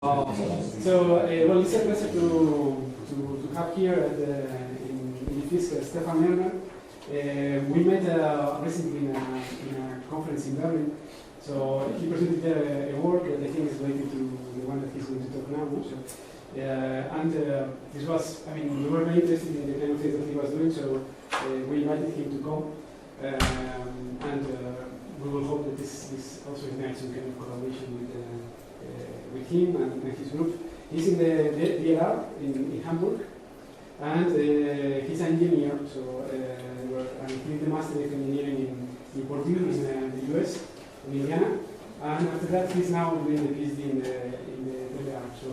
Well, it's a pleasure to have here in IFISC Stephan Lehner. We met recently in a conference in Berlin. So he presented a work that I think is related to the one that he's going to talk now. This was, I mean, we were very interested in the kind of things that he was doing, so we invited him to come. We will hope that this also ignites some kind of collaboration with him and his group. He's in the DLR in Hamburg, and he's an engineer, so he did the Master of Engineering in Purdue in the US, in Indiana, and after that he's now doing the PhD in the DLR. So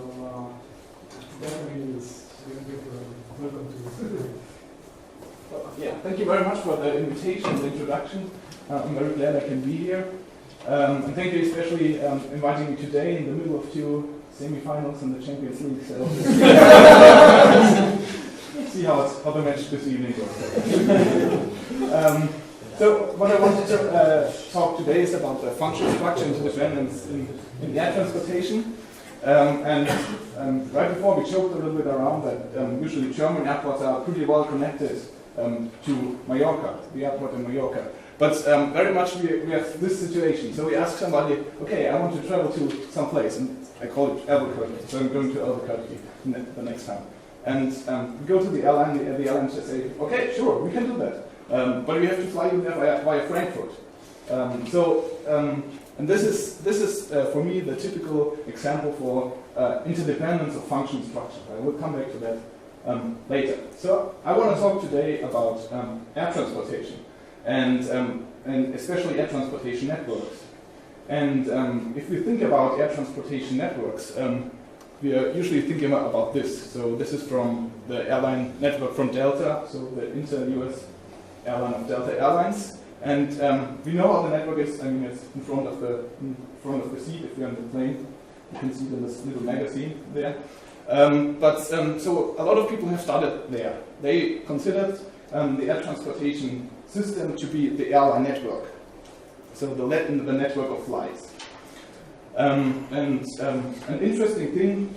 that is welcome to Yeah, thank you very much for the invitation, the introduction. I'm very glad I can be here. And thank you especially inviting me today in the middle of two semi-finals in the Champions League. So see how the match this evening goes. So what I wanted to talk today is about the functional structure interdependence in air transportation. Right before we joked a little bit around that usually German airports are pretty well connected to Mallorca, the airport in Mallorca. But very much we have this situation. So we ask somebody, okay, I want to travel to some place, and I call it Albuquerque, so I'm going to Albuquerque the next time. And we go to the airline, the airline just say, okay, sure, we can do that. But we have to fly you there via Frankfurt. And this is for me the typical example for interdependence of functional structure. I will come back to that later. So I want to talk today about air transportation and especially air transportation networks. And if we think about air transportation networks, we are usually thinking about this. So this is from the airline network from Delta, so the inter-US airline of Delta Airlines. And we know how the network is. I mean, it's in front of the seat. If you're on the plane, you can see it in this little magazine there. So a lot of people have started there. They considered the air transportation system to be the airline network, so the network of flights. An interesting thing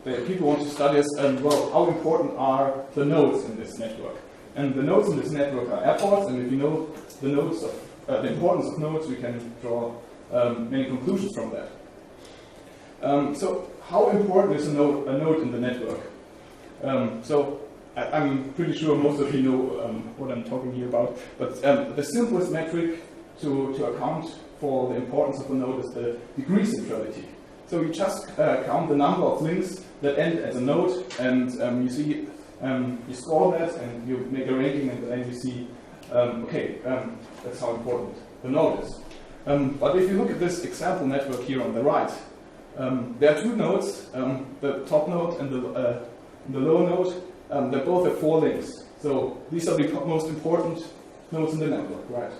that people want to study is, well, how important are the nodes in this network? And the nodes in this network are airports, and if you know the nodes of the importance of nodes, we can draw many conclusions from that. So how important is a node in the network? I'm pretty sure most of you know what I'm talking here about, but the simplest metric to account for the importance of a node is the degree centrality. So you just count the number of links that end at a node, and you see, you score that, and you make a ranking, and then you see, that's how important the node is. But if you look at this example network here on the right, there are two nodes, the top node and the lower node. They both have 4 links. So these are the most important nodes in the network, right?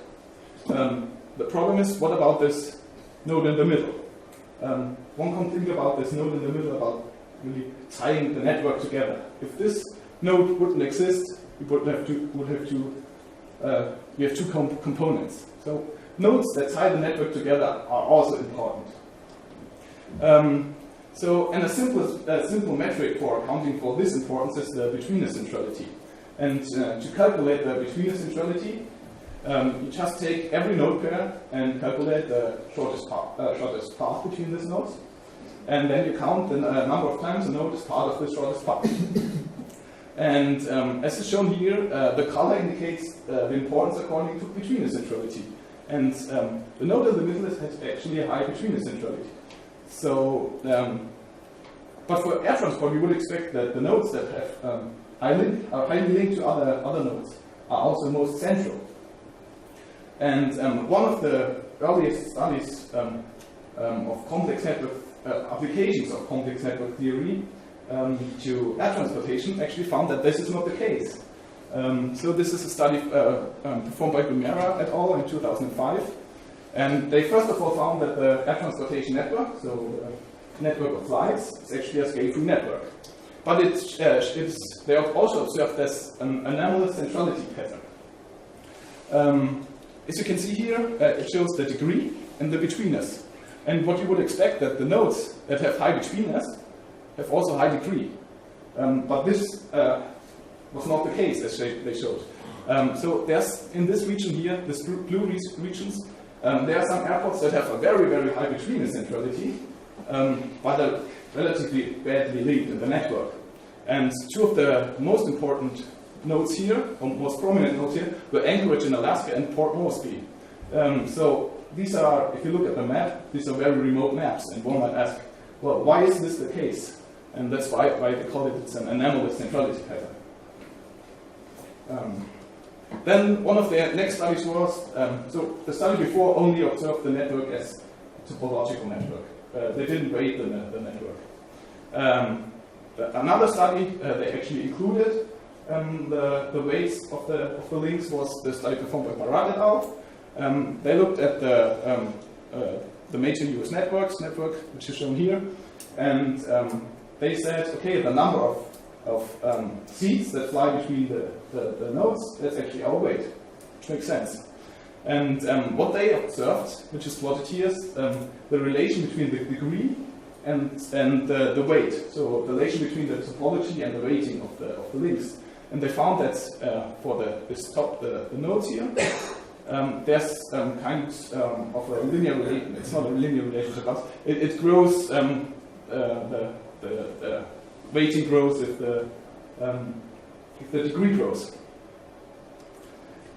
The problem is, what about this node in the middle? One can think about this node in the middle about really tying the network together. If this node wouldn't exist, we would have two components. So nodes that tie the network together are also important. And a simple metric for accounting for this importance is the Betweenness Centrality. And to calculate the Betweenness Centrality, you just take every node pair and calculate the shortest path between these nodes. And then you count the number of times a node is part of the shortest path. And as is shown here, the color indicates the importance according to Betweenness Centrality. And the node in the middle has actually a high Betweenness Centrality. So, but for air transport, we would expect that the nodes that have are highly linked to other nodes are also most central. And one of the earliest studies of complex network applications of complex network theory to air transportation actually found that this is not the case. So this is a study performed by Lehner et al. In 2005. And they first of all found that the air transportation network, so the network of flights, is actually a scale-free network. But they have also observed this anomalous centrality pattern. As you can see here, it shows the degree and the betweenness. And what you would expect that the nodes that have high betweenness have also high degree. But this was not the case, as they showed. So there's, in this region here, this blue regions, there are some airports that have a very, very high betweenness centrality, but are relatively badly linked in the network. And two of the most important nodes here, or most prominent nodes here, were Anchorage in Alaska and Port Moresby. So these are, if you look at the map, these are very remote maps, and one might ask, well, why is this the case? And that's why they call it an anomalous centrality pattern. Then one of the next studies was, so the study before only observed the network as a topological network. They didn't weight the network. Another study, they actually included the weights of the links, was the study performed by Barat et al. They looked at the major US network, which is shown here, and they said, okay, the number of seeds that fly between the nodes, that's actually our weight, which makes sense. And what they observed, which is plotted here, is the relation between the degree and the weight. So the relation between the topology and the weighting of the links. And they found that for the nodes here, there's kind of a linear relation. It's not a linear relationship, but it grows. The weighting grows if the degree grows.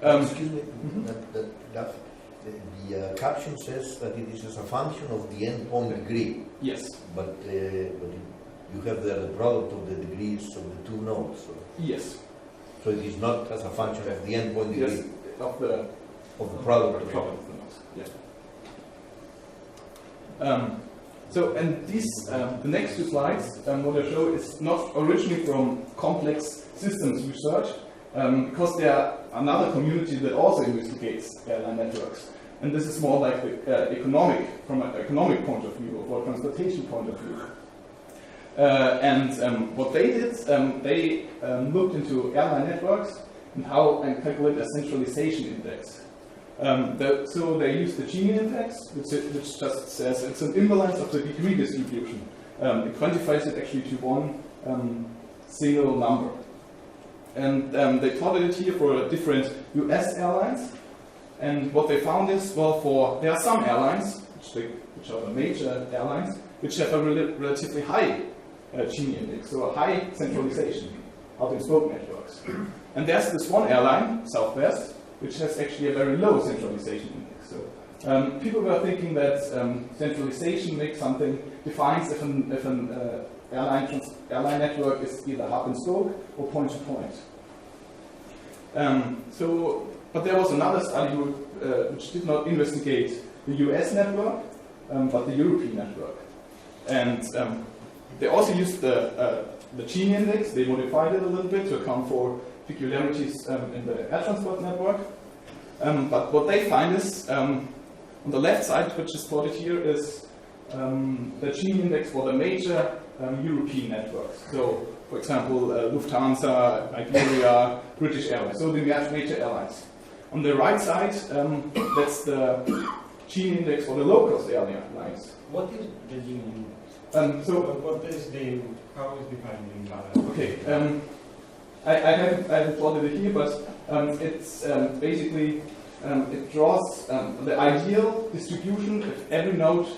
Excuse me. The caption says that it is as a function of the endpoint degree. Yes. But you have there the product of the degrees of the two nodes. So. Yes. So it is not as a function of the endpoint degree. Yes. Of the product. The product of the nodes. Yeah. So, and these, the next two slides, what I show is not originally from complex systems research, because there are another community that also investigates airline networks. And this is more like the from an economic point of view, or transportation point of view. And what they did, they looked into airline networks and calculate a centralization index. So they used the Gini index, which just says it's an imbalance of the degree distribution. It quantifies it actually to one single number. And they plotted it here for different US airlines. And what they found is, well, there are some airlines, which are the major airlines, which have a relatively high Gini index, so a high centralization out in spoke networks. And there's this one airline, Southwest, which has actually a very low centralization index. So people were thinking that centralization defines if an airline network is either hub and spoke or point to point. But there was another study which did not investigate the US network, but the European network. And they also used the Gini index. They modified it a little bit to account for peculiarities in the air transport network. But what they find is, on the left side, which is plotted here, is the Gini index for the major European networks. So, for example, Lufthansa, Iberia, British Airways, so the major airlines. On the right side, that's the Gini index for the low-cost airlines. What is the Gini index? How is defined in Canada? Okay, I haven't plotted it here, but it's basically it draws the ideal distribution if every node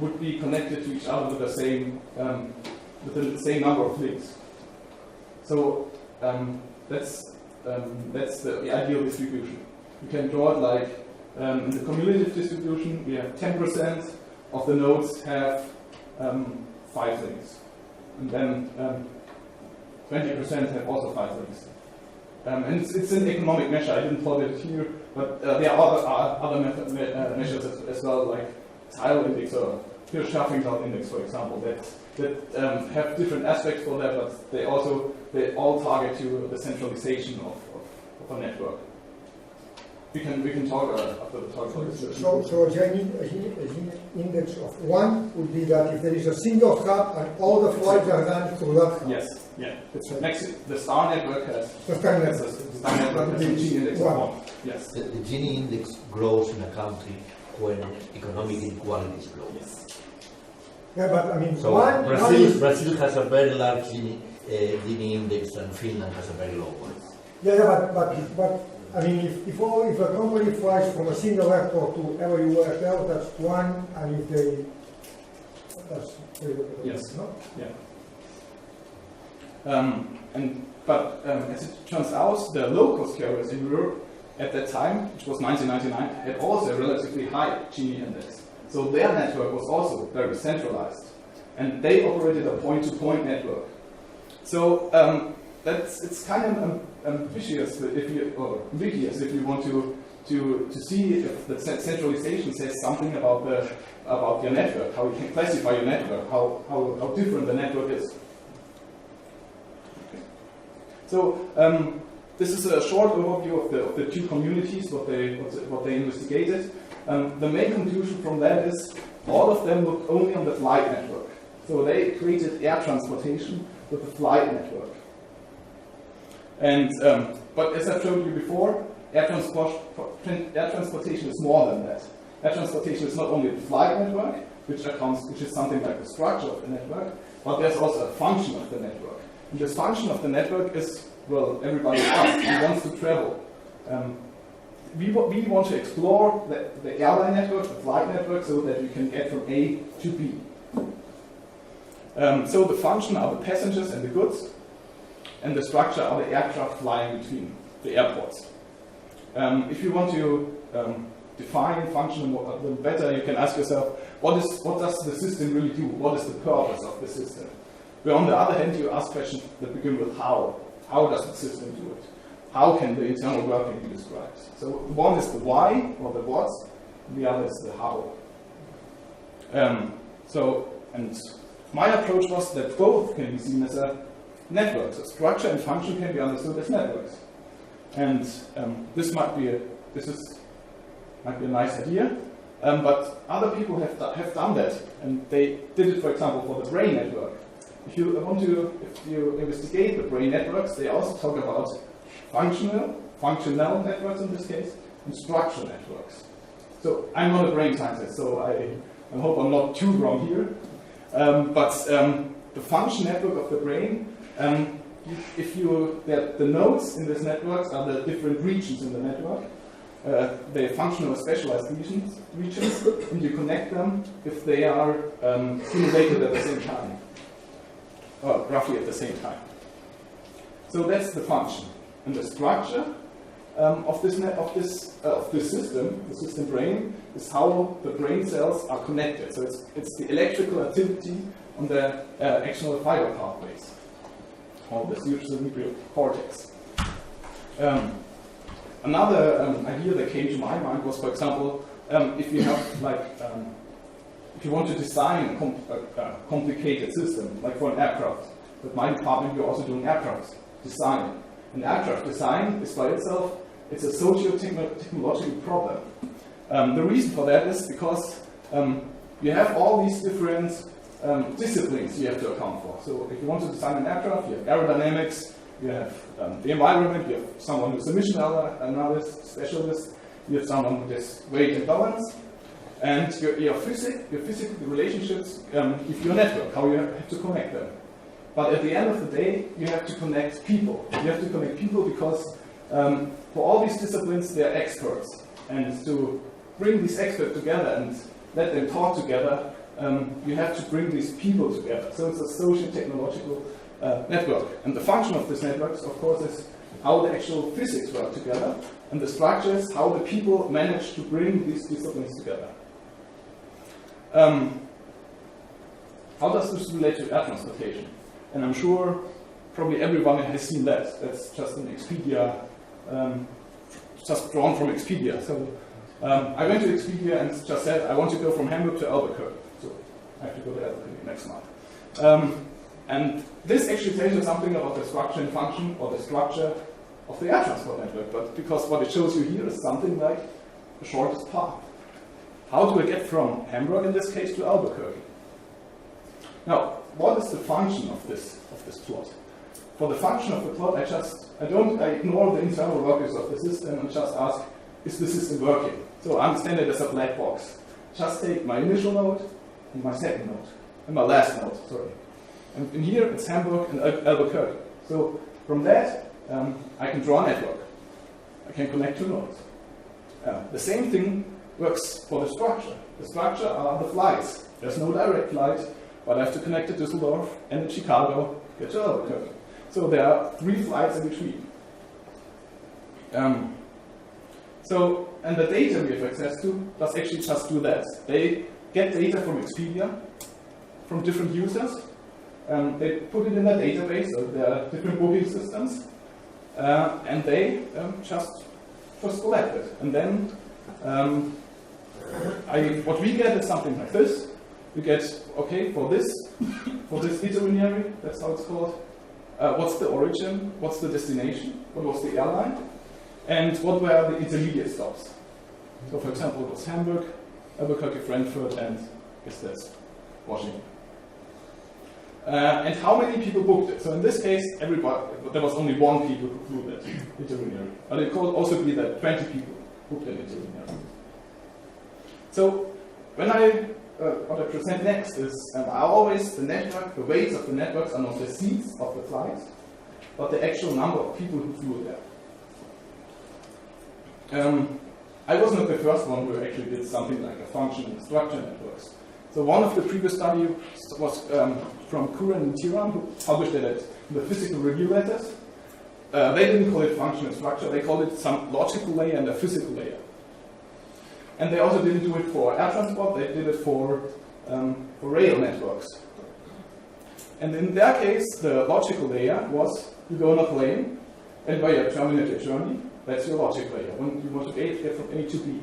would be connected to each other with the same number of links. So that's the ideal distribution. You can draw it like in the cumulative distribution. We have 10% of the nodes have 5 links, and then 20% have also 5 links. And it's an economic measure. I didn't plot it here, but there are other measures as well, like tile index or Hirsch-Schaffington index, for example, that have different aspects for that, but they all target to the centralization of a network. We can talk after the talk about this. So a Gini index of 1 would be that if there is a single hub and all the flights are done through that hub. Yes, yeah. The star network has a Gini index of 1. Yes. The Gini index grows in a country when economic inequality is low. Yes. Yeah, but I mean, So one Brazil has a very large Gini index and Finland has a very low one. Yeah, but I mean, if a company flies from a single airport to every hotel, that's one, and if they, that's Yes. no? Yeah. But as it turns out, the low-cost carriers in Europe at that time, which was 1999, had also a relatively high Gini index. So their network was also very centralized, and they operated a point-to-point network. So it's kind of ambitious if you want to see if the centralization says something about your network, how you can classify your network, how different the network is. Okay. So this is a short overview of the two communities, what they investigated. The main conclusion from that is all of them looked only on the flight network. So they created air transportation with the flight network. And but as I showed you before, air transportation is more than that. Air transportation is not only the flight network, which is something like the structure of the network, but there's also a function of the network. And this function of the network is, well, everybody else who wants to travel. We want to explore the airline network, the flight network, so that we can get from A to B. So the function are the passengers and the goods, and the structure are the aircraft flying between the airports. If you want to define function a little better, you can ask yourself, what does the system really do? What is the purpose of the system? But on the other hand, you ask questions that begin with how. How does the system do it? How can the internal working be described? So one is the why, or the what, and the other is the how. And my approach was that both can be seen as a network. So structure and function can be understood as networks. And this might be a nice idea, but other people have done that, and they did it, for example, for the brain network. If you investigate the brain networks, they also talk about functional networks in this case, and structural networks. So I'm not a brain scientist, so I hope I'm not too wrong here. But the function network of the brain, the nodes in this network are the different regions in the network. They functional specialized regions, and you connect them if they are simulated at the same time, or roughly at the same time. So that's the function. And the structure of this system, the system brain, is how the brain cells are connected. So it's the electrical activity on the axonal fiber pathways, or the cerebral cortex. Another idea that came to my mind was, for example, if you have if you want to design a complicated system, like for an aircraft. With my department, we're also doing aircraft design. And aircraft design is by itself, it's a socio-technological problem. The reason for that is because you have all these different disciplines you have to account for. So if you want to design an aircraft, you have aerodynamics, you have the environment, you have someone who's a mission analyst, specialist, you have someone with this weight and balance, and your physical relationships with your network, how you have to connect them. But at the end of the day, you have to connect people. You have to connect people because for all these disciplines, they're experts. And to bring these experts together and let them talk together, you have to bring these people together. So it's a socio-technological network. And the function of this network, of course, is how the actual physics work together. And the structure is how the people manage to bring these disciplines together. How does this relate to air transportation? And I'm sure probably everyone has seen that. That's just an Expedia, just drawn from Expedia. So I went to Expedia and just said, I want to go from Hamburg to Albuquerque. So I have to go to Albuquerque next month. And this actually tells you something about the structure and function, or the structure of the air transport network. But because what it shows you here is something like the shortest path. How do I get from Hamburg, in this case, to Albuquerque? Now, what is the function of this plot? For the function of the plot, I ignore the internal workings of the system and just ask, is the system working? So understand it as a black box. Just take my initial node and my second node, and my last node, sorry. And in here it's Hamburg and Albuquerque. So from that, I can draw a network. I can connect two nodes. The same thing works for the structure. The structure are the flights. There's no direct flight, but I have to connect to Düsseldorf and to Chicago, get to Albuquerque. So there are 3 flights in between. And the data we have access to does actually just do that. They get data from Expedia, from different users. They put it in a database, so there are different booking systems, and they just collect it. And then what we get is something like this. We get, okay, for this itinerary, that's how it's called, what's the origin, what's the destination, what was the airline, and what were the intermediate stops. So for example, it was Hamburg, Albuquerque, Frankfurt, and I guess that's Washington. And how many people booked it? So in this case, there was only 1 people who flew that itinerary. But it could also be that 20 people booked an itinerary. So what I present next is the weights of the networks are not the seats of the flights, but the actual number of people who flew there. I was not the first one who actually did something like a function and structure networks. So one of the previous studies was from Coherent and Stephan, who published it in the physical review letters. They didn't call it function and structure, they called it some logical layer and a physical layer. And they also didn't do it for air transport, they did it for rail networks. And in their case, the logical layer was you go on a plane, and where you terminate your journey, that's your logic layer. When you want to get from A to B.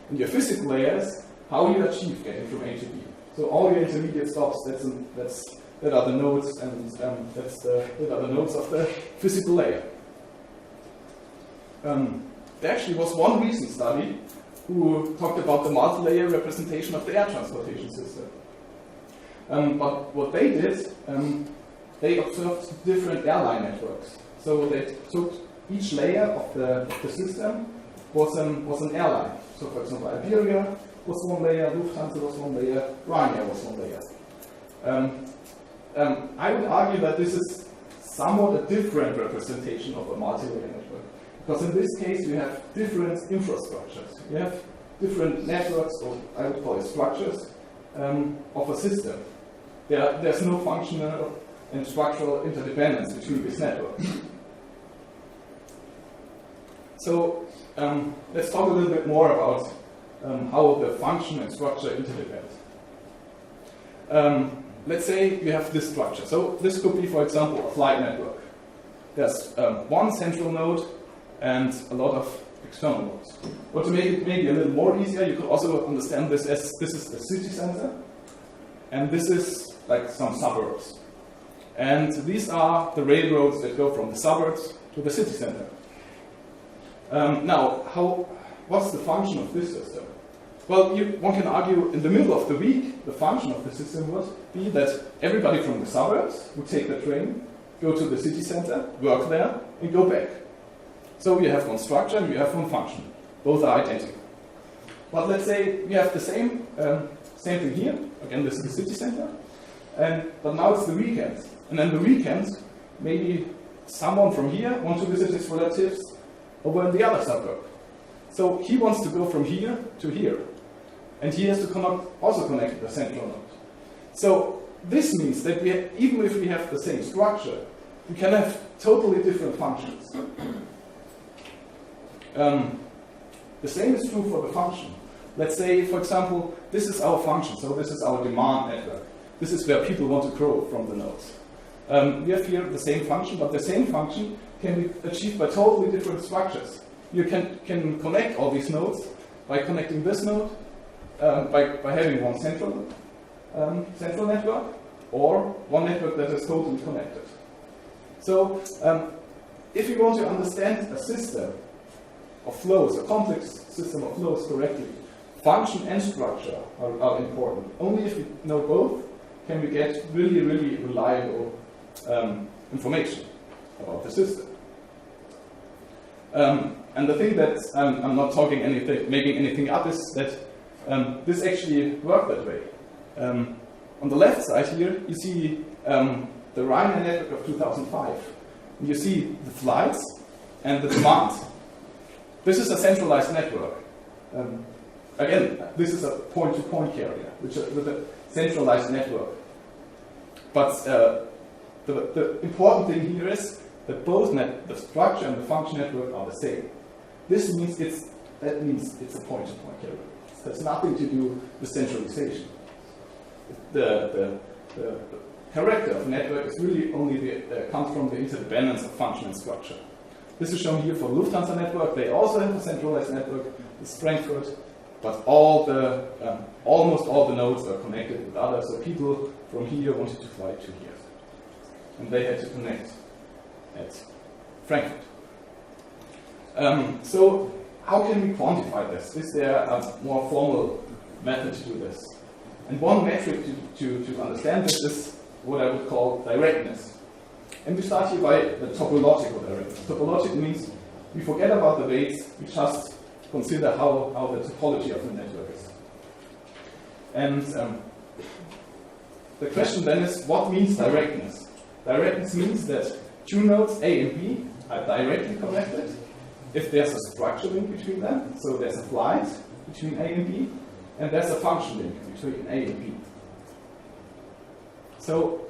And your physical layer is how you achieve getting from A to B. So all your intermediate stops, that are the nodes, and that are the nodes of the physical layer. There actually was one recent study who talked about the multi-layer representation of the air transportation system. But what they did, they observed different airline networks. So they took each layer of the system was an airline. So for example, Iberia was one layer, Lufthansa was one layer, Ryanair was one layer. I would argue that this is somewhat a different representation of a multi-layer network. Because in this case, you have different infrastructures. You have different networks, or I would call it structures, of a system. There's no functional and structural interdependence between these networks. So let's talk a little bit more about how the function and structure interdepend. Let's say you have this structure. So this could be, for example, a flight network. There's one central node and a lot of external nodes. But to make it maybe a little more easier, you could also understand this as this is the city center, and this is like some suburbs. And these are the railroads that go from the suburbs to the city center. Now, what's the function of this system? Well, one can argue in the middle of the week, the function of the system would be that everybody from the suburbs would take the train, go to the city center, work there, and go back. So you have one structure and you have one function. Both are identical. But let's say we have the same thing here. Again, this is the city center. But now it's the weekend. And then the weekend, maybe someone from here wants to visit his relatives over in the other suburb. So he wants to go from here to here. And he has to also connect the central node. So this means that even if we have the same structure, we can have totally different functions. The same is true for the function. Let's say, for example, this is our function, so this is our demand network. This is where people want to grow from the nodes. We have here the same function, but the same function can be achieved by totally different structures. You can connect all these nodes by connecting this node, by having one central network, or one network that is totally connected. So, if you want to understand a system of flows, a complex system of flows correctly, function and structure are important. Only if we know both can we get really, really reliable information about the system. And the thing that I'm not talking anything, making anything up is that this actually worked that way. On the left side here, you see the Ryanair network of 2005. And you see the flights and the demand. This is a centralized network. Again, this is a point-to-point carrier, which is with a centralized network. But the important thing here is that both the structure and the function network are the same. This means it's a point-to-point carrier. It has nothing to do with centralization. The character of a network is really only comes from the interdependence of function and structure. This is shown here for Lufthansa Network. They also have a centralized network with Frankfurt, but almost all the nodes are connected with others. So people from here wanted to fly to here, and they had to connect at Frankfurt. So how can we quantify this? Is there a more formal method to do this? And one metric to understand this is what I would call directness. And we start here by the topological directness. Topological means we forget about the weights, we just consider how the topology of the network is. And the question then is, what means directness? Directness means that two nodes A and B are directly connected if there's a structure link between them, so there's a flight between A and B, and there's a function link between A and B. So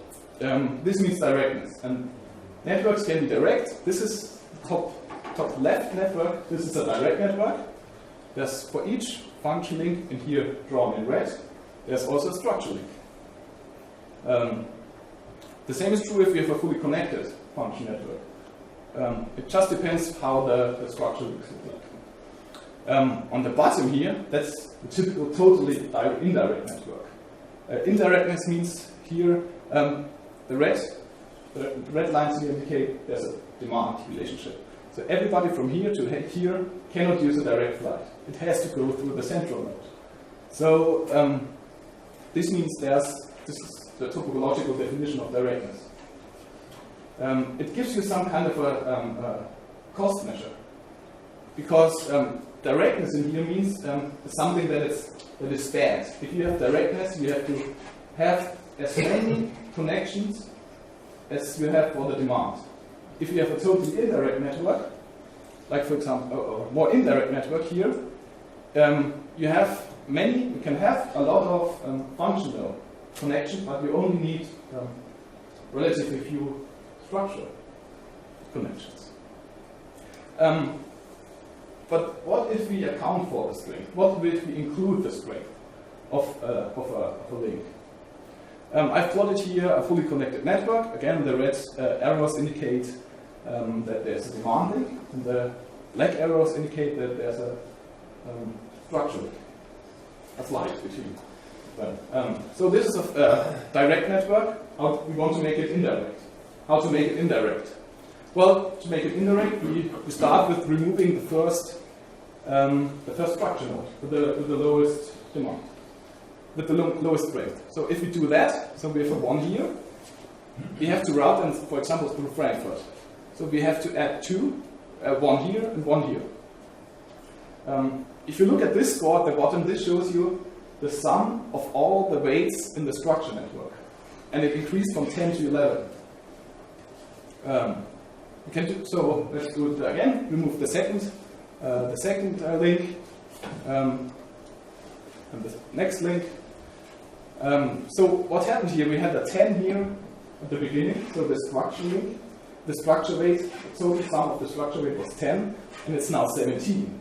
this means directness, and networks can be direct. This is top left network. This is a direct network. There's for each function link, and here drawn in red, there's also a structure link. The same is true if you have a fully connected function network. It just depends how the structure looks like. On the bottom here, that's the typical totally indirect network. Indirectness means here the red lines here indicate there's a demand relationship. So everybody from here to here cannot use a direct flight. It has to go through the central node. So this means this is the topological definition of directness. It gives you some kind of a cost measure, because directness in here means something that is bad. If you have directness, you have to have as many connections as you have for the demand. If you have a totally indirect network, like for example, a more indirect network here, you can have a lot of functional connections, but you only need relatively few structural connections. But what if we account for the strength? What if we include the strength of a link? I've plotted here a fully connected network. Again, the red arrows indicate that there's a demand link, and the black arrows indicate that there's a structure link, a flight between them. So this is a direct network. How we want to make it indirect. How to make it indirect? Well, to make it indirect, we start with removing the first structure node with the lowest demand, with the lowest strength. So if we do that, so we have a 1 here, we have to route them, for example, through Frankfurt. So we have to add 2, 1 here and 1 here. If you look at this score at the bottom, this shows you the sum of all the weights in the structure network, and it increased from 10 to 11. So let's do it again. Remove the second link, and the next link. So what happened here? We had a 10 here at the beginning. So the structure link, the structure weight, the total sum of the structure weight was 10, and it's now 17.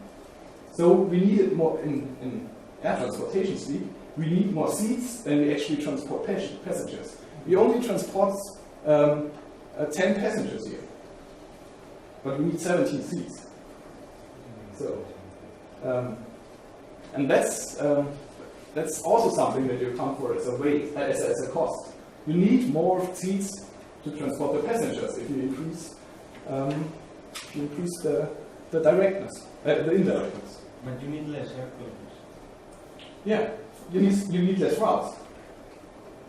So we needed more in air transportation speak. We need more seats than we actually transport passengers. We only transport 10 passengers here, but we need 17 seats. So, and that's also something that you account for as a weight, as a cost. You need more seats to transport the passengers if you increase the directness, the indirectness. But you need less airplanes. Yeah, you need less routes.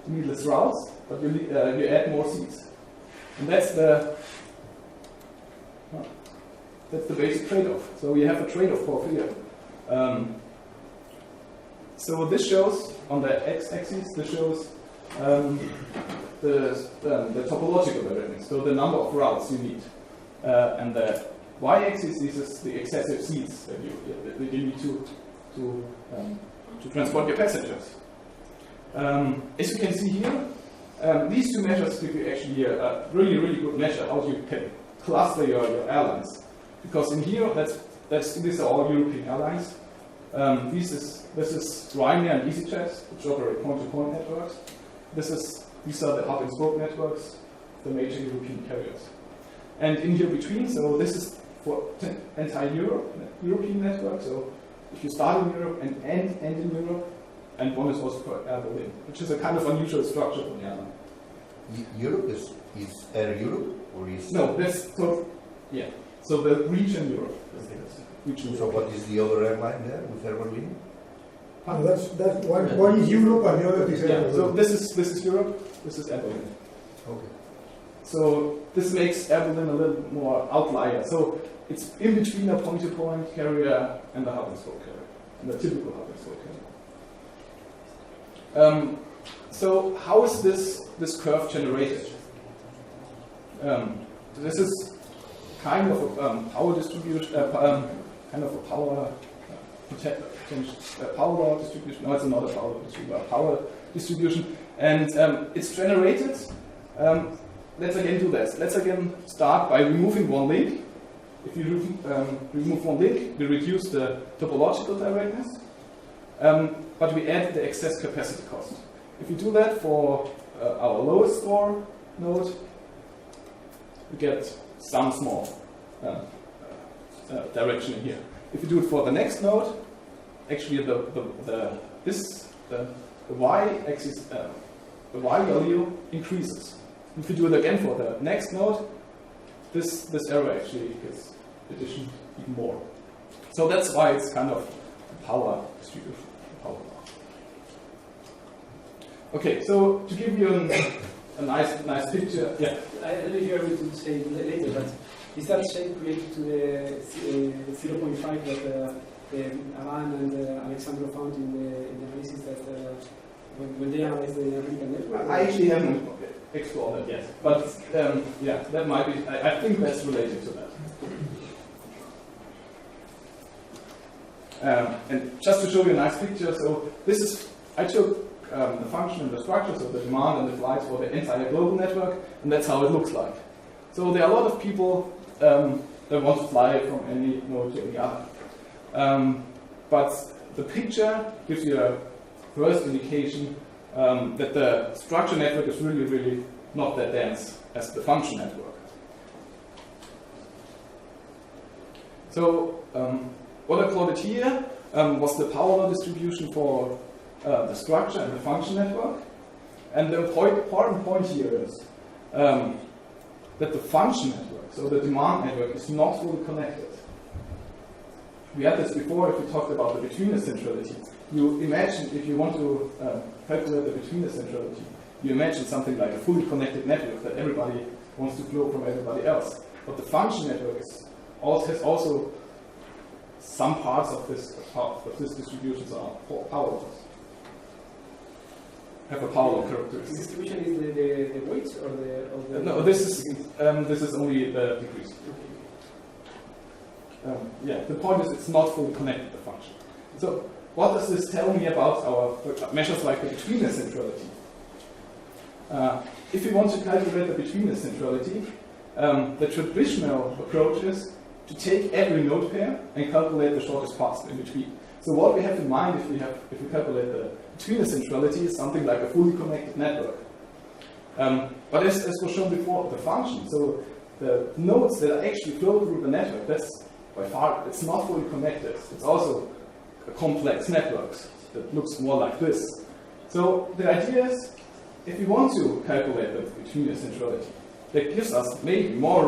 You need less routes, but you add more seats. And that's That's the basic trade-off. So we have a trade-off for here. So this shows, on the x-axis, this shows the topological directness, so the number of routes you need. And the y-axis is the excessive seats that you need to transport your passengers. As you can see here, these two measures give you actually a really, really good measure how you can cluster your airlines. Because in here, these are all European airlines. This is Ryanair and EasyJet, which operate point-to-point networks. These are the hub-and-spoke networks, the major European carriers. And in here between, so this is for entire European network. So if you start in Europe and end in Europe, and one is also for Air Berlin, which is a kind of unusual structure for the airline. Europe is Air Europe or is no? Yeah. So the region Europe is the region. So what is the other airline there with Air Berlin? That's one is Europe and the other is Air Berlin. So this is Europe. This is Air Berlin. Okay. So this makes Air Berlin a little more outlier. So it's in between a point-to-point carrier and a hub-and-spoke carrier, and a typical hub-and-spoke carrier. So how is this curve generated? This is kind of a power distribution, kind of a power law distribution. No, it's not a power distribution, power distribution, and it's generated. Let's again do this. Let's again start by removing one link. If you remove one link, we reduce the topological directness, but we add the excess capacity cost. If you do that for our lowest score node, we get some small direction in here. If you do it for the next node, actually the y-axis, the y value increases. If you do it again for the next node, this error actually gets addition even more. So that's why it's kind of a power distribution. Okay, so to give you a nice picture, yeah. I don't know if you're able to say later, but is that shape related to the 0.5 that Alan and Alexandro found in the analysis that when they analyzed the American network? I actually haven't explored that yet, but yeah, that might be. I think that's related to that. And just to show you a nice picture, so this is I took the function and the structure, so the demand and the flights for the entire global network, and that's how it looks like. So there are a lot of people that want to fly from any node to any other. But the picture gives you a first indication that the structure network is really, really not that dense as the function network. So what I plotted here was the power law distribution for the structure and the function network. And the important point here is that the function network, so the demand network, is not fully connected. We had this before if we talked about the betweenness centrality. You imagine, if you want to calculate the betweenness centrality, you imagine something like a fully connected network that everybody wants to flow from everybody else. But the function network has also some parts of this distribution are power laws. Have a power law characteristic. The distribution is the weights or the no, this is only the degrees. Yeah, the point is it's not fully connected, the function. So what does this tell me about our measures like the betweenness centrality? If we want to calculate the betweenness centrality, the traditional approach is to take every node pair and calculate the shortest path in between. So what we have in mind if we calculate the betweenness centrality is something like a fully connected network. But as was shown before, the function, so the nodes that actually flow through the network, that's by far, it's not fully connected. It's also a complex network that looks more like this. So the idea is, if we want to calculate the betweenness centrality, that gives us maybe more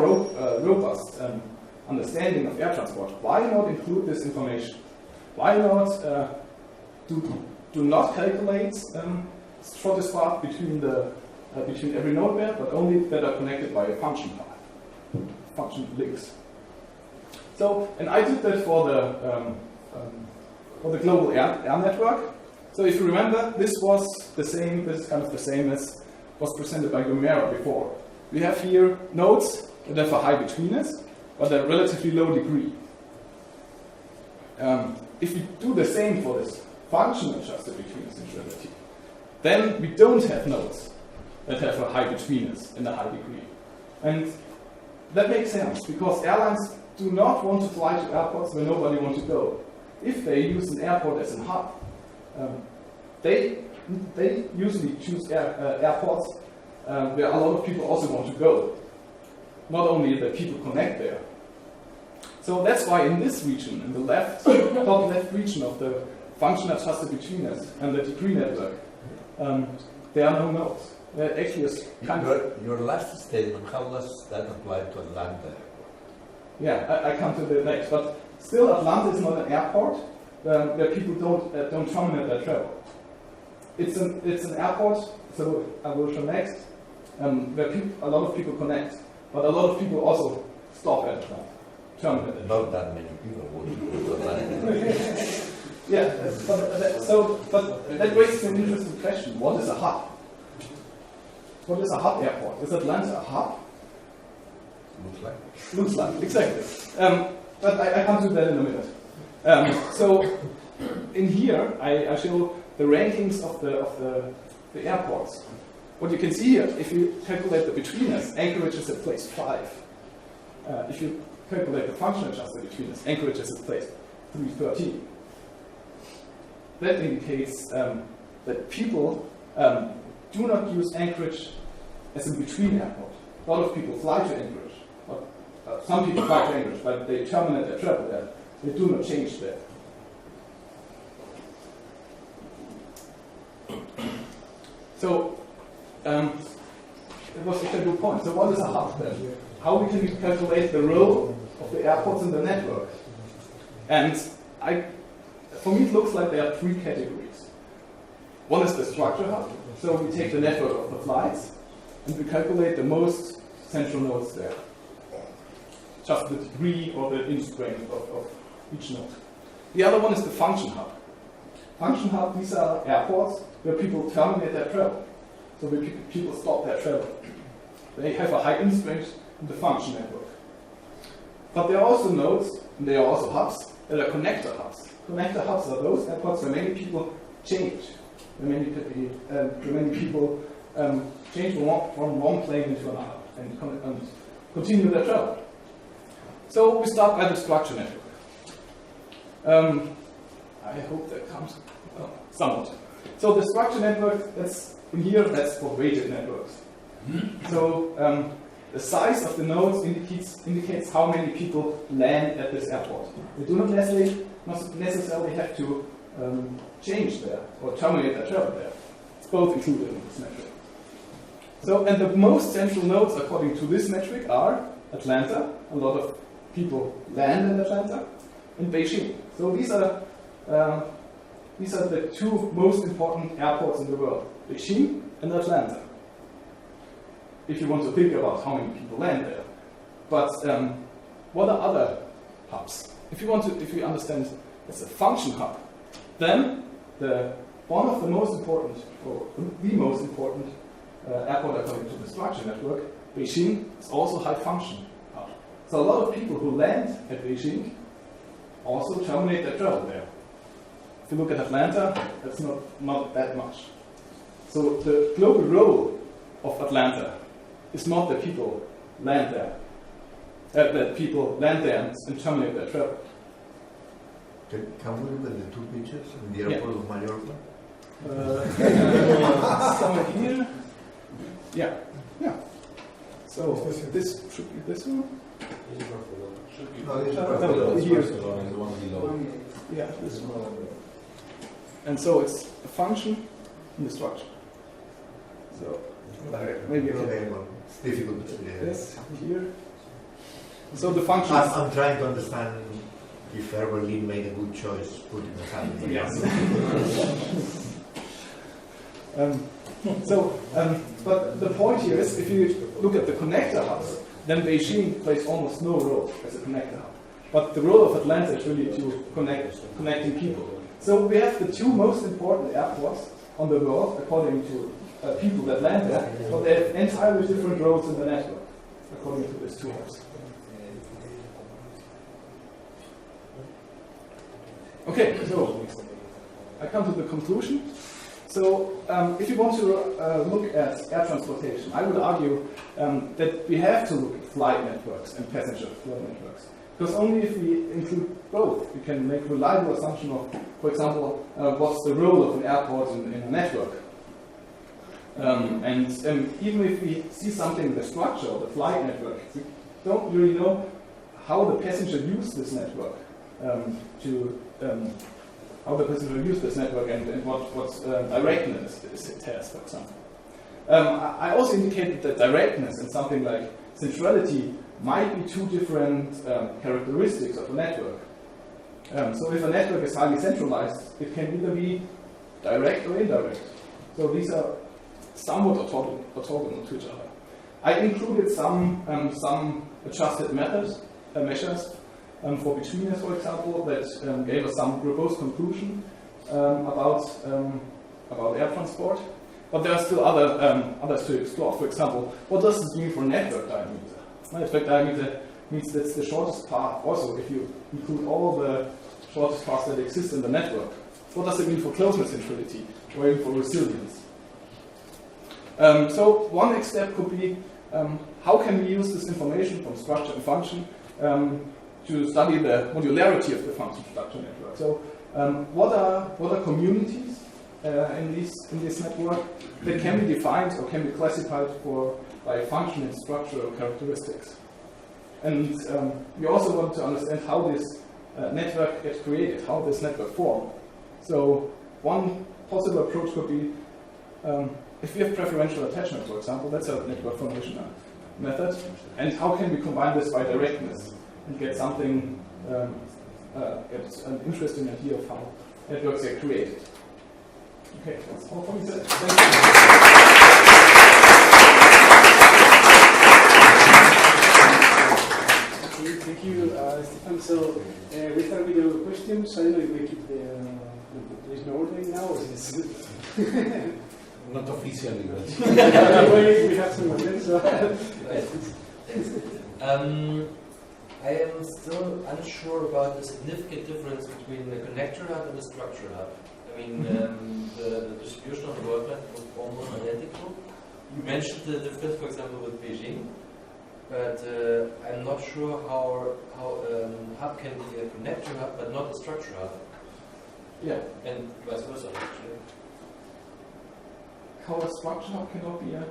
robust understanding of air transport, why not include this information? Why not do not calculate shortest path between every node pair, but only that are connected by a function path, function links. So, and I did that for the global air network. So if you remember, this was the same, this is kind of the same as was presented by Gomera before. We have here nodes that have a high betweenness, but a relatively low degree. If we do the same for this functional adjusted betweenness centrality, then we don't have nodes that have a high betweenness and a high degree. And that makes sense, because airlines do not want to fly to airports where nobody wants to go. If they use an airport as a hub, they usually choose airports where a lot of people also want to go. Not only that people connect there. So that's why in this region, in the left, top left region of the function adjusted betweenness and the degree network, there are no nodes. There actually is kind of your last statement, how does that apply to Atlanta? Yeah, I come to that next. But still, Atlanta is not an airport where people don't terminate their travel. It's an airport, so I will show next, where a lot of people connect, but a lot of people also stop at Atlanta, terminate it. Not that many people would go to Atlanta. Yeah, but that raises an interesting question. What is a hub? What is a hub airport? Is Atlanta a hub? Looks like, exactly. But I come to that in a minute. So in here, I show the rankings of the airports. What you can see here, if you calculate the betweenness, Anchorage is at place 5. If you calculate the function adjusted betweenness, Anchorage is at place 313. That indicates that people do not use Anchorage as a between airport. A lot of people fly to Anchorage. Some people fly to Anchorage, but they terminate their travel there. They do not change there. So, it was a good point. So what is a hub then? How we can calculate the role of the airports in the network? And for me it looks like there are 3 categories. One is the structure hub. So we take the network of the flights and we calculate the most central nodes there. Just the degree or the inch-strength of each node. The other one is the function hub. Function hub, these are airports where people terminate their travel. So where people stop their travel. They have a high inch-strength in the function network. But there are also nodes, and there are also hubs, that are connector hubs. Connector hubs are those airports where many people change. Where many people change from one plane into another and continue their travel. So we start by the structure network. I hope that comes somewhat. So the structure network, that's in here, that's for weighted networks. So the size of the nodes indicates how many people land at this airport. They do not necessarily have to change there or terminate their travel there. It's both included in this metric. So, and the most central nodes according to this metric are Atlanta. A lot of people land in Atlanta, and Beijing. So these are the 2 most important airports in the world, Beijing and Atlanta. If you want to think about how many people land there. But what are other hubs? If you understand it's a function hub, then one of the most important, or the most important airport according to the structure network, Beijing, is also high function hub. So a lot of people who land at Beijing also terminate their travel there. If you look at Atlanta, that's not that much. So the global role of Atlanta is not that people land there, that people land there and terminate their travel. Can we look at the 2 pictures in the airport of Mallorca? Somewhere here. Yeah. So this should be this one. No, this is Here. The one below. Yeah, this one. And so it's a function in the structure. So maybe it's difficult to see. this here. So the function. I'm trying to understand if Air Berlin made a good choice putting the hand. Yes. But the point here is, if you look at the connector hubs, then Beijing plays almost no role as a connector hub. But the role of Atlanta is really to connecting people. So we have the two most important airports on the world, according to people that land there, but they have entirely different roles in the network, according to these two hubs. Okay, so I come to the conclusion. So if you want to look at air transportation, I would argue that we have to look at flight networks and passenger flow networks. Because only if we include both, we can make reliable assumption of, for example, what's the role of an airport in a network. And even if we see something in the structure of the flight network, we don't really know how the passenger use this network and what directness it has, for example. I also indicated that directness and something like centrality might be two different characteristics of a network. So if a network is highly centralized, it can either be direct or indirect. So these are somewhat orthogonal to each other. I included some adjusted measures for Betweenness, for example, that gave us some verbose conclusion about air transport. But there are still others to explore. For example, what does this mean for network diameter? Network diameter means that's the shortest path. Also, if you include all the shortest paths that exist in the network, what does it mean for closeness centrality or even for resilience? So one next step could be how can we use this information from structure and function to study the modularity of the function structure network. So what are communities in this network that can be defined or can be classified by function and structural characteristics? And we also want to understand how this network gets created, how this network forms. So one possible approach could be if we have preferential attachment, for example, that's a network formation method. And how can we combine this by directness and get something, get an interesting idea of how networks are created? Okay, that's all from me. Thank you. Thank you, Stephan. So we start with the questions. I don't know if we keep there's no ordering now, or is this? Not officially, but we have some questions. So. I am still unsure about the significant difference between the connector hub and the structure hub. I mean, the distribution of the world map was almost identical. You mentioned the difference, for example, with Beijing, but I'm not sure how hub can be a connector hub, but not a structure hub. Yeah. And vice versa, actually. How a structure hub cannot be a...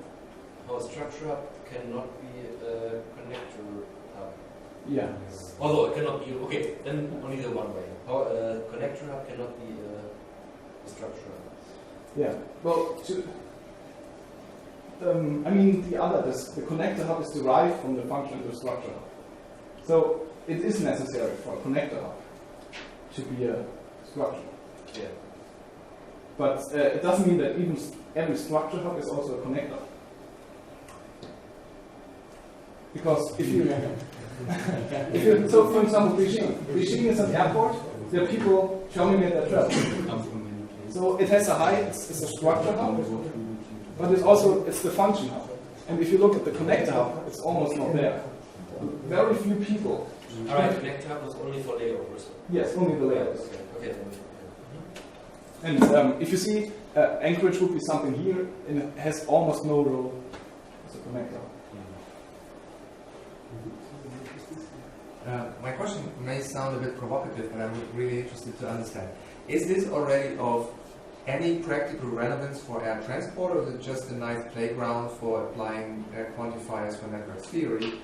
How a structure hub cannot be a connector hub. Yeah. Although it cannot be... Okay, then only the one way. How a connector hub cannot be a structure hub. Yeah. Well, I mean, the connector hub is derived from the function of the structure hub. So it is necessary for a connector hub to be a structure. Yeah. But it doesn't mean that even every structure hub is also a connector. Because if you, so for example, Beijing is an airport. There are people terminate their travel. So it has a height. It's a structure hub, but it's the function hub. And if you look at the connector hub, it's almost not there. Very few people. All right, connector hub was only for layovers. Yes, only the layovers. Okay. And if you see, Anchorage would be something here, and it has almost no role as a connector. My question may sound a bit provocative, but I'm really interested to understand. Is this already of any practical relevance for air transport, or is it just a nice playground for applying quantifiers for network theory?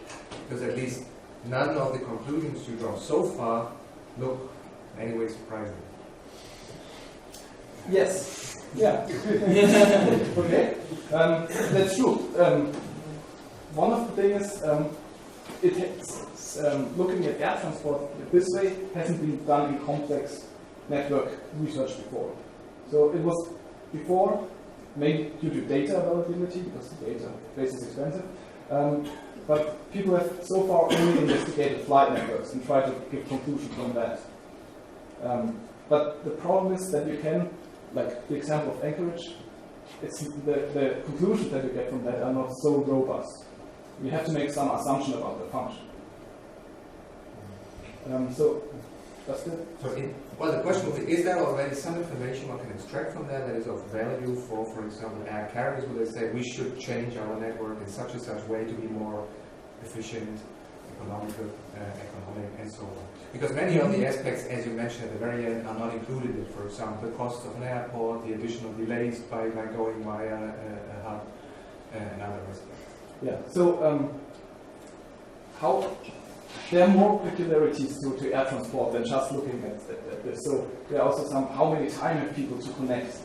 Because at least none of the conclusions you draw so far look in any way surprising. Yes. Yeah. Okay. That's true. One of the things looking at air transport this way hasn't been done in complex network research before. So it was before, maybe due to data availability, because the database is expensive. but people have so far only investigated flight networks and tried to give conclusions from that. But the problem is that you can, like the example of Anchorage, it's the conclusions that you get from that are not so robust. You have to make some assumption about the function. So, that's good. Well, the question would be, is there already some information one can extract from that is of value for example, air carriers, where they say we should change our network in such and such way to be more efficient, economic, and so on? Because many of the aspects, as you mentioned at the very end, are not included in it. For example, the cost of an airport, the additional delays by going via a hub, and other aspects. Yeah, so how there are more peculiarities to air transport than just looking at this. So there are also some, how many time have people to connect?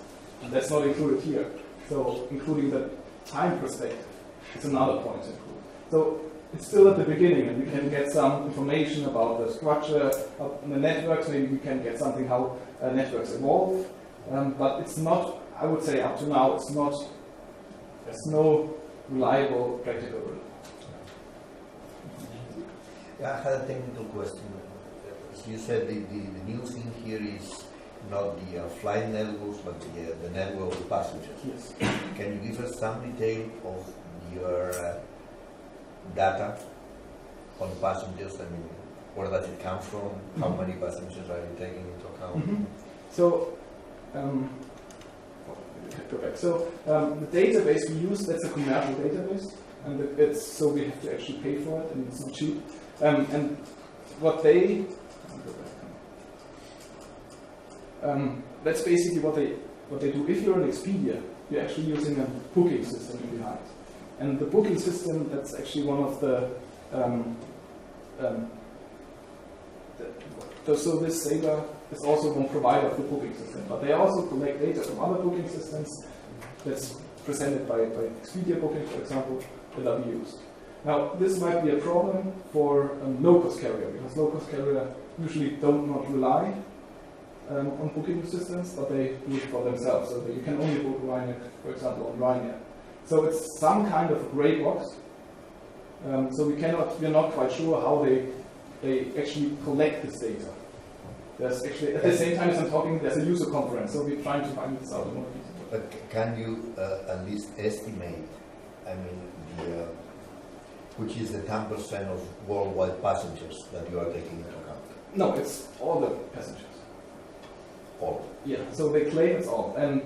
And that's not included here. So including the time perspective is another point to include. So it's still at the beginning, and we can get some information about the structure of the networks. Maybe we can get something how networks evolve. But it's not, I would say up to now, it's not, there's no reliable practical rule. Yeah, I had a technical question. As you said, the new thing here is not the flight networks, but the network of passengers. Yes. Can you give us some detail of your data on passengers? I mean, where does it come from? How many passengers are you taking into account? Mm-hmm. So, go back. So, the database we use, that's a commercial database, and it's so we have to actually pay for it, and it's not cheap. And what they, that's basically what they do. If you're an Expedia, you're actually using a booking system behind. And the booking system, that's actually one of the, so this Sabre is also one provider of the booking system. But they also collect data from other booking systems that's presented by Expedia booking, for example, that are used. Now, this might be a problem for a low-cost carrier, because low-cost carrier usually don't not rely on booking systems, but they do it for themselves. So that you can only book Ryanair, for example, on Ryanair. So it's some kind of gray box. So we're not quite sure how they actually collect this data. There's actually, at the same time as I'm talking, there's a user conference, so we're trying to find this out more detail. But can you at least estimate, I mean, which is the 10% of worldwide passengers that you are taking into account? No, it's all the passengers. All? Yeah, so they claim it's all. And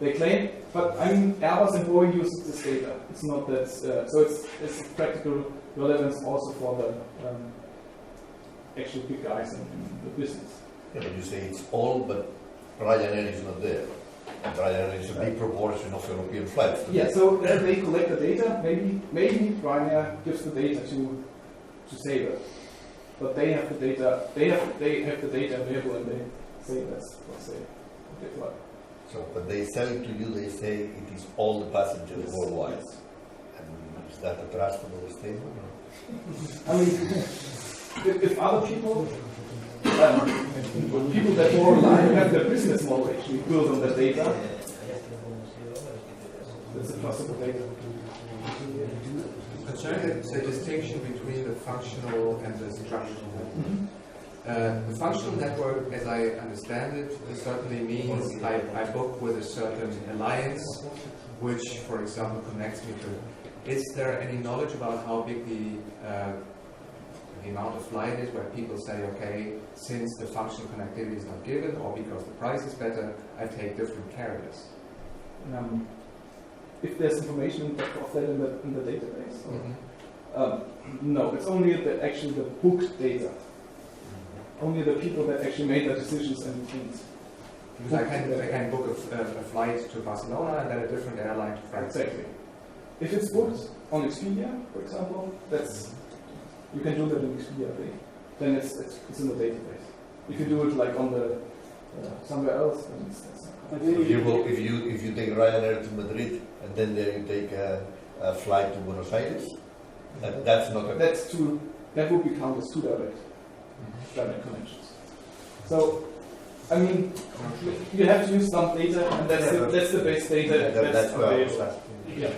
They claim, but I mean, Airbus and Boeing use this data. It's not that, so it's practical relevance also for the actual big guys in the business. Yeah, but you say it's all, but Ryanair is not there. And Ryanair is a big proportion of European flights. Yeah, so they collect the data. Maybe Ryanair gives the data to Sabre, but they have the data. They have the data available, and they say that's what they fly. So, but they sell it to you. They say it is all the passengers worldwide. Yes. And is that a trustable statement? No? I mean, if other people. People that more have their business model actually built on that data. That's a possible data. Concerning the distinction between the functional and the structural network. The functional network, as I understand it, certainly means I book with a certain alliance, which, for example, connects me to. Is there any knowledge about how big the amount of flight is, where people say, okay, since the functional connectivity is not given, or because the price is better, I take different carriers? If there's information of that in the database, no, it's only actually the booked data. Only the people that actually made the decisions and because I can book a flight to Barcelona and then a different airline to Frankfurt. Exactly. If it's booked on Expedia, for example, you can do that in Expedia, then it's in the database. If you do it like on the somewhere else, then it's not. If you take Ryanair to Madrid and then there you take a flight to Buenos Aires, that's not a... That would be counted as two direct connections. So, I mean, you have to use some data, and that's the base data that's available. Yeah,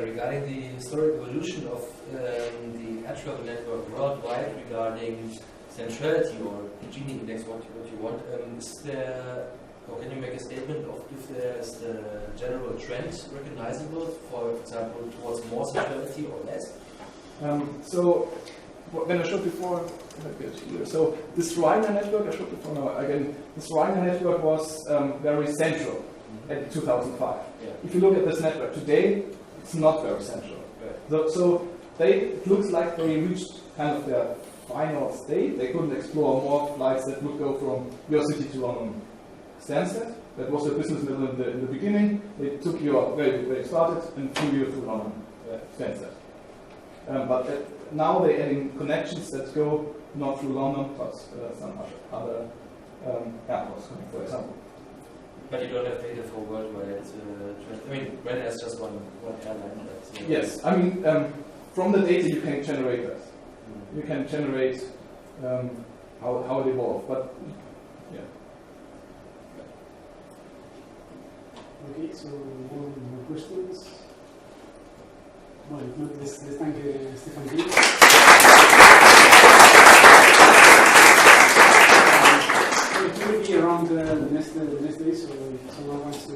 Regarding the historic evolution of the air travel network worldwide, regarding centrality or Gini index, what you want, is there, or can you make a statement of if there's the general trend recognizable, for example, towards more centrality or less? So, when I showed before, so this Reiner network I showed before. Now again, this Reiner network was very central in 2005. Yeah. If you look at this network today, it's not very central. Right. So it looks like they reached kind of their final state. They couldn't explore more flights that would go from your city to London Stansted. That was their business model in the beginning. They took you where you started and flew you through London Stansted. But now they're adding connections that go not through London, but some other airports, for example. But you don't have data for worldwide. I mean, Ryanair is just one airline. But, yes, I mean, from the data you can generate that. You can generate how it evolved, but yeah. Okay, so more questions? Well, if not, let's thank Stephan again. It will be around the next day, so if someone wants to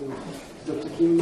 talk to him,